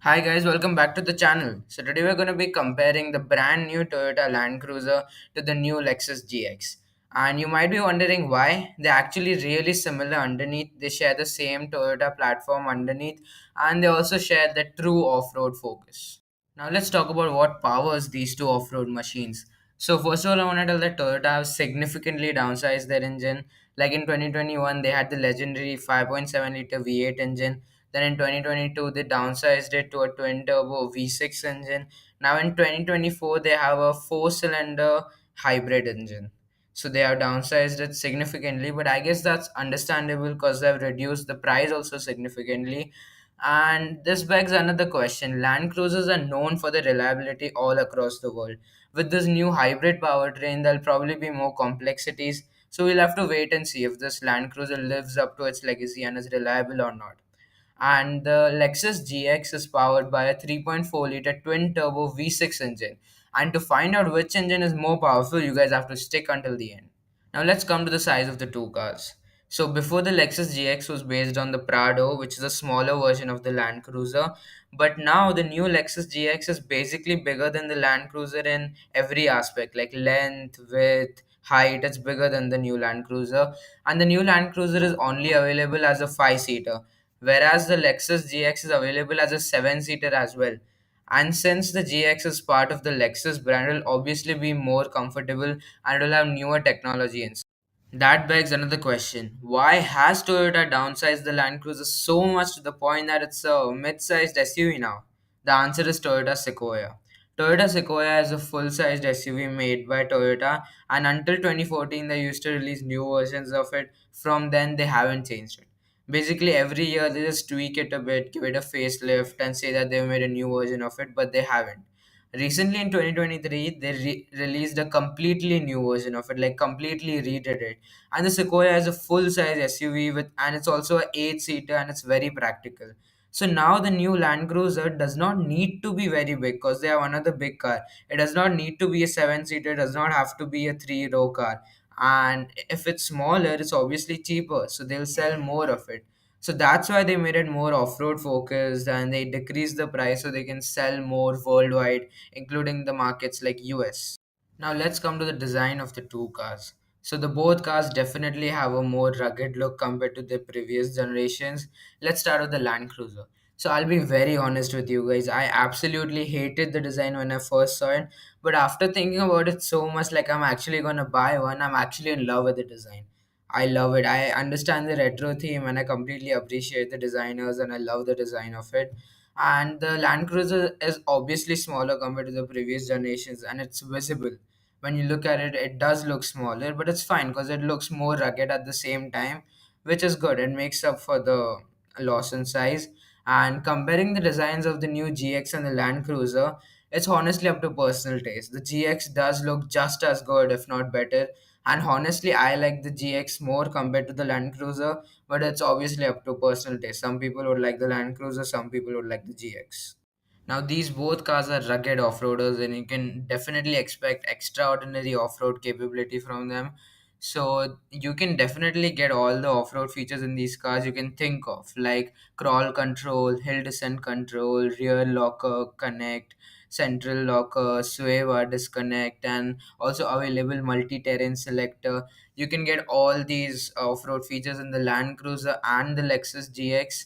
Hi guys, welcome back to the channel. So today we're going to be comparing the brand new Toyota Land Cruiser to the new Lexus GX. And you might be wondering why. They're actually really similar underneath. They share the same Toyota platform underneath, and they also share the true off-road focus. Now let's talk about what powers these two off-road machines. So first of all, I want to tell that Toyota have significantly downsized their engine. Like in 2021, they had the legendary 5.7 liter V8 engine. Then in 2022, they downsized it to a twin turbo V6 engine. Now in 2024, they have a four-cylinder hybrid engine. So they have downsized it significantly, but I guess that's understandable because they've reduced the price also significantly. And this begs another question. Land Cruisers are known for their reliability all across the world. With this new hybrid powertrain, there'll probably be more complexities. So we'll have to wait and see if this Land Cruiser lives up to its legacy and is reliable or not. And the Lexus GX is powered by a 3.4 liter twin turbo V6 engine. And to find out which engine is more powerful, you guys have to stick until the end. Now let's come to the size of the two cars. So before the Lexus GX was based on the Prado, which is a smaller version of the Land Cruiser, but now the new Lexus GX is basically bigger than the Land Cruiser in every aspect, like length, width, height. It's bigger than the new Land Cruiser, and the new Land Cruiser is only available as a five-seater, whereas the Lexus GX is available as a seven-seater as well. And since the GX is part of the Lexus brand, it will obviously be more comfortable and it will have newer technology inside. That begs another question. Why has Toyota downsized the Land Cruiser so much to the point that it's a mid-sized SUV now? The answer is Toyota Sequoia. Toyota Sequoia is a full-sized SUV made by Toyota, and until 2014 they used to release new versions of it. From then they haven't changed it. Basically every year they just tweak it a bit, give it a facelift and say that they've made a new version of it, but they haven't. Recently in 2023, they released a completely new version of it, like completely redid it. And the Sequoia is a full size SUV and it's also a 8 seater and it's very practical. So now the new Land Cruiser does not need to be very big because they have another big car. It does not need to be a seven-seater, does not have to be a three-row car. And if it's smaller, it's obviously cheaper. So they'll sell more of it. So that's why they made it more off-road focused and they decreased the price so they can sell more worldwide, including the markets like US. Now let's come to the design of the two cars. So the both cars definitely have a more rugged look compared to the previous generations. Let's start with the Land Cruiser. So I'll be very honest with you guys. I absolutely hated the design when I first saw it, but after thinking about it so much, like I'm actually gonna buy one, I'm actually in love with the design. I love it. I understand the retro theme and I completely appreciate the designers and I love the design of it. And the Land Cruiser is obviously smaller compared to the previous generations and it's visible. When you look at it, it does look smaller, but it's fine because it looks more rugged at the same time, which is good. It makes up for the loss in size. And comparing the designs of the new GX and the Land Cruiser, it's honestly up to personal taste. The GX does look just as good, if not better, and honestly, I like the GX more compared to the Land Cruiser, but it's obviously up to personal taste. Some people would like the Land Cruiser, some people would like the GX. Now, these both cars are rugged off-roaders, and you can definitely expect extraordinary off-road capability from them. So you can definitely get all the off-road features in these cars you can think of, like crawl control, hill descent control, rear locker connect, central locker, sway bar disconnect, and also available multi-terrain selector. You can get all these off-road features in the Land Cruiser and the Lexus GX,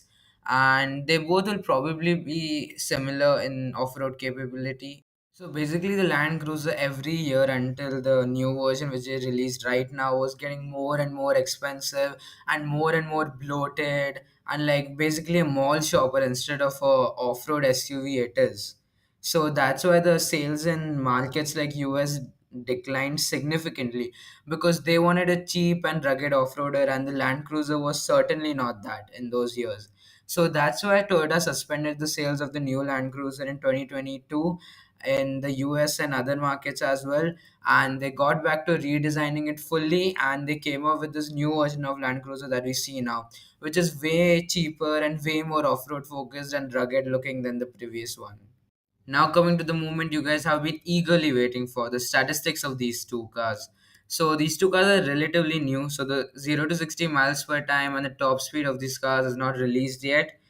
and they both will probably be similar in off-road capability. So basically the Land Cruiser every year until the new version which they released right now was getting more and more expensive and more bloated and like basically a mall shopper instead of a off-road SUV it is. So that's why the sales in markets like US declined significantly because they wanted a cheap and rugged off-roader and the Land Cruiser was certainly not that in those years. So that's why Toyota suspended the sales of the new Land Cruiser in 2022 in the US and other markets as well. And they got back to redesigning it fully and they came up with this new version of Land Cruiser that we see now, which is way cheaper and way more off road focused and rugged looking than the previous one. Now, coming to the moment you guys have been eagerly waiting for, the statistics of these two cars. So, these two cars are relatively new. So, the 0 to 60 miles per time and the top speed of these cars is not released yet.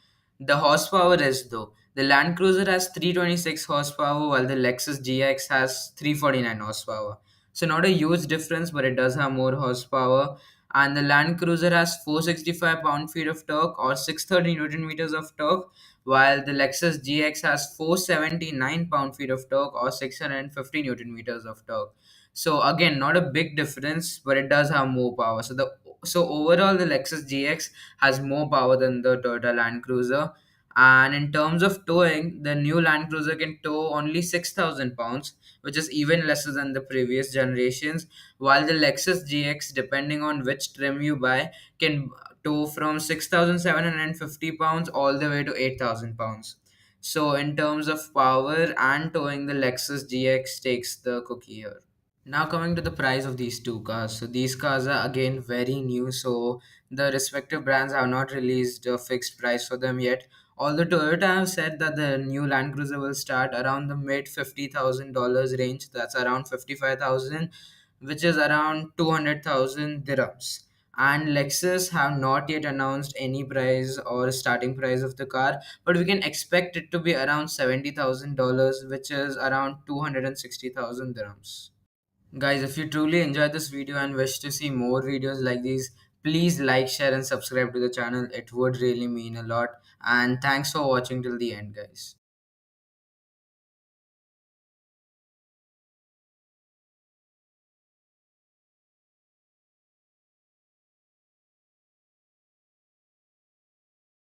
The horsepower is though. The Land Cruiser has 326 horsepower while the Lexus GX has 349 horsepower. So not a huge difference, but it does have more horsepower. And the Land Cruiser has 465 pound-feet of torque or 630 Newton meters of torque, while the Lexus GX has 479 pound-feet of torque or 650 Newton meters of torque. So again, not a big difference, but it does have more power. So overall, the Lexus GX has more power than the Toyota Land Cruiser. And in terms of towing, the new Land Cruiser can tow only 6,000 pounds, which is even lesser than the previous generations, while the Lexus GX, depending on which trim you buy, can tow from 6,750 pounds all the way to 8,000 pounds. So, in terms of power and towing, the Lexus GX takes the cookie here. Now coming to the price of these two cars. So these cars are again very new, so the respective brands have not released a fixed price for them yet. Although Toyota have said that the new Land Cruiser will start around the mid $50,000 range, that's around 55,000, which is around 200,000 dirhams. And Lexus have not yet announced any price or starting price of the car, but we can expect it to be around $70,000, which is around 260,000 dirhams. Guys, if you truly enjoyed this video and wish to see more videos like these, please like, share, and subscribe to the channel. It would really mean a lot. And thanks for watching till the end, guys.